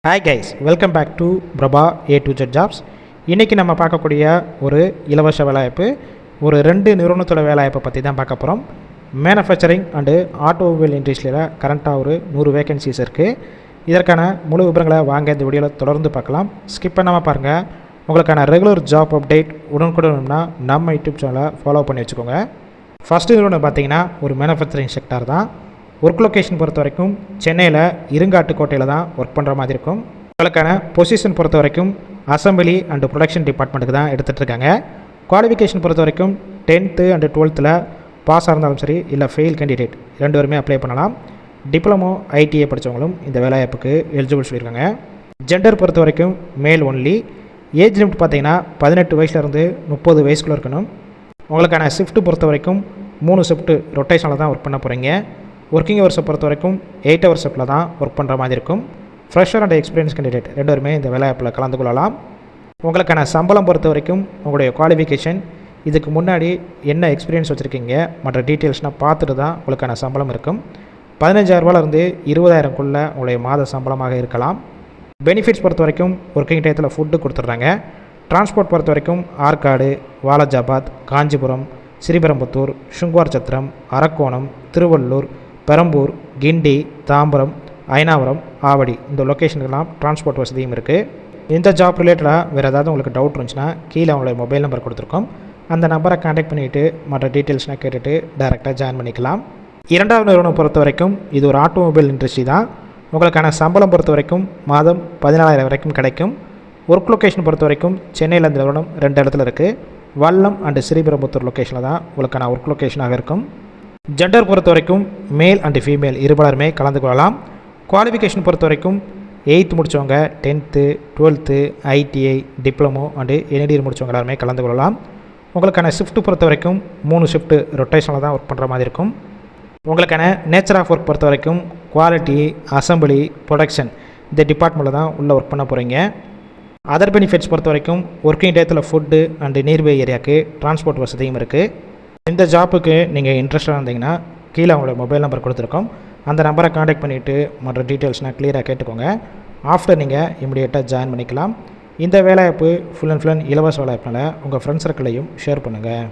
Hi guys, welcome back to Prabha A to Z jobs. இன்றைக்கி நம்ம பார்க்கக்கூடிய ஒரு இலவச வேலைவாய்ப்பு, ஒரு 2 நிறுவனத்தோட வேலைவாய்ப்பை பற்றி தான் பார்க்க போகிறோம். மேனுஃபேக்சரிங் அண்டு ஆட்டோமொபைல் இண்டஸ்ட்ரியில் கரண்ட்டாக ஒரு 100 வேகன்சிஸ் இருக்குது. இதற்கான முழு விவரங்களை வாங்க இந்த வீடியோவில் தொடர்ந்து பார்க்கலாம். ஸ்கிப் பண்ணாமல் பாருங்கள். உங்களுக்கான ரெகுலர் ஜாப் அப்டேட் உடனுக்குடனா நம்ம யூடியூப் சேனலை ஃபாலோ பண்ணி வச்சுக்கோங்க. ஃபஸ்ட்டு நிறுவனம் பார்த்தீங்கன்னா ஒரு மேனுஃபேக்சரிங் செக்டார் தான். ஒர்க் லொக்கேஷன் பொறுத்த வரைக்கும் சென்னையில் இருங்காட்டுக்கோட்டையில் தான் ஒர்க் பண்ணுற மாதிரி இருக்கும். உங்களுக்கான பொசிஷன் பொறுத்த வரைக்கும் அசம்பிளி அண்டு ப்ரொடக்ஷன் டிபார்ட்மெண்ட்டுக்கு தான் எடுத்துகிட்ருக்காங்க. குவாலிஃபிகேஷன் பொறுத்த வரைக்கும் 10th அண்டு 12th பாஸாக இருந்தாலும் சரி, இல்லை ஃபெயில் கேண்டிடேட் 2 பேருமே அப்ளை பண்ணலாம். டிப்ளமோ ITI படித்தவங்களும் இந்த வேலைவாய்ப்புக்கு எலிஜிபிள் சொல்லியிருக்காங்க. ஜெண்டர் பொறுத்த வரைக்கும் மேல் ஒன்லி. ஏஜ் லிமிட் பார்த்தீங்கன்னா 18 வயசுலேருந்து 30 வயசுக்குள்ளே இருக்கணும். உங்களுக்கான ஷிஃப்ட்டு பொறுத்த வரைக்கும் 3 ஷிஃப்ட்டு ரொட்டேஷனில் தான் ஒர்க் பண்ண போகிறீங்க. ஒர்க்கிங் ஹவர்ஸை பொறுத்த வரைக்கும் 8 hours ஷிஃப்ட்டில் தான் ஒர்க் பண்ணுற மாதிரி இருக்கும். ஃப்ரெஷர் அண்ட் எக்ஸ்பீரியன்ஸ் கேண்டிடேட் 2 பேருமே இந்த வேலைவாய்ப்பில் கலந்து கொள்ளலாம். உங்களுக்கான சம்பளம் பொறுத்த வரைக்கும் உங்களுடைய குவாலிஃபிகேஷன், இதுக்கு முன்னாடி என்ன எக்ஸ்பீரியன்ஸ் வச்சுருக்கீங்க மற்ற டீட்டெயில்ஸ்னால் பார்த்துட்டு தான் உங்களுக்கான சம்பளம் இருக்கும். 15,000 20,000 உங்களுடைய மாத சம்பளமாக இருக்கலாம். பெனிஃபிட்ஸ் பொறுத்த வரைக்கும் ஒர்க்கிங் டயத்தில் ஃபுட்டு கொடுத்துட்றாங்க. டிரான்ஸ்போர்ட் பொறுத்த வரைக்கும் ஆற்காடு, வாலாஜாபாத், காஞ்சிபுரம், ஸ்ரீபெரும்புத்தூர், சுங்குவார் சத்திரம், அரக்கோணம், திருவள்ளூர், பெரம்பூர், கிண்டி, தாம்பரம், அயனாவரம், ஆவடி இந்த லொக்கேஷனுக்கெல்லாம் டிரான்ஸ்போர்ட் வசதியும் இருக்குது. இந்த ஜாப் ரிலேட்டடாக வேறு ஏதாவது உங்களுக்கு டவுட் இருந்துச்சுன்னா கீழே அவங்களுடைய மொபைல் நம்பர் கொடுத்துருக்கோம். அந்த நம்பரை கான்டாக்ட் பண்ணிவிட்டு மற்ற டீட்டெயில்ஸ்னால் கேட்டுட்டு டைரெக்டாக ஜாயின் பண்ணிக்கலாம். 2வது நிறுவனம் பொறுத்த வரைக்கும் இது ஒரு ஆட்டோமொபைல் இண்டஸ்ட்ரி தான். உங்களுக்கான சம்பளம் பொறுத்த வரைக்கும் மாதம் 14,000 வரைக்கும் கிடைக்கும். ஒர்க் லொக்கேஷன் பொறுத்த வரைக்கும் சென்னையில் இந்த நிறுவனம் 2 இடத்துல இருக்குது. வல்லம் அண்டு ஸ்ரீபெரும்புத்தூர் லொக்கேஷனில் தான் உங்களுக்கான ஒர்க் லொக்கேஷனாக இருக்கும். ஜெண்டர் பொறுத்த வரைக்கும் மேல் அண்டு ஃபீமேல் இருபாலருமே கலந்து கொள்ளலாம். குவாலிஃபிகேஷன் பொறுத்த வரைக்கும் 8th முடித்தவங்க, 10th, 12th, ITI, diploma and NED முடித்தவங்க எல்லாருமே கலந்து கொள்ளலாம். உங்களுக்கான ஷிஃப்ட்டு பொறுத்த வரைக்கும் 3 ஷிஃப்ட்டு ரொட்டேஷனில் தான் ஒர்க் பண்ணுற மாதிரி இருக்கும். உங்களுக்கான நேச்சர் ஆஃப் ஒர்க் பொறுத்த வரைக்கும் குவாலிட்டி, அசம்பிளி, ப்ரொடக்ஷன் இந்த டிபார்ட்மெண்ட்டில் தான் உள்ளே ஒர்க் பண்ண போகிறீங்க. அதர் பெனிஃபிட்ஸ் பொறுத்த வரைக்கும் ஒர்க்கிங் டயத்தில் ஃபுட்டு அண்டு நியர்பை ஏரியாவுக்கு டிரான்ஸ்போர்ட் வசதியும் இருக்குது. இந்த ஜாப்புக்கு நீங்கள் இன்ட்ரெஸ்டாக இருந்தீங்கன்னா கீழே அவங்களோட மொபைல் நம்பர் கொடுத்துருக்கோம். அந்த நம்பரை கான்டாக்ட் பண்ணிவிட்டு மற்ற டீட்டெயில்ஸ்னால் கிளியராக கேட்டுக்கோங்க. ஆஃப்டர் நீங்கள் இமிடியேட்டாக ஜாயின் பண்ணிக்கலாம். இந்த வேலைவாய்ப்பு ஃபுல் அண்ட் இலவச வேலைவாய்ப்புனால உங்கள் ஃப்ரெண்ட்ஸ் சர்க்கிளையும் ஷேர் பண்ணுங்கள்.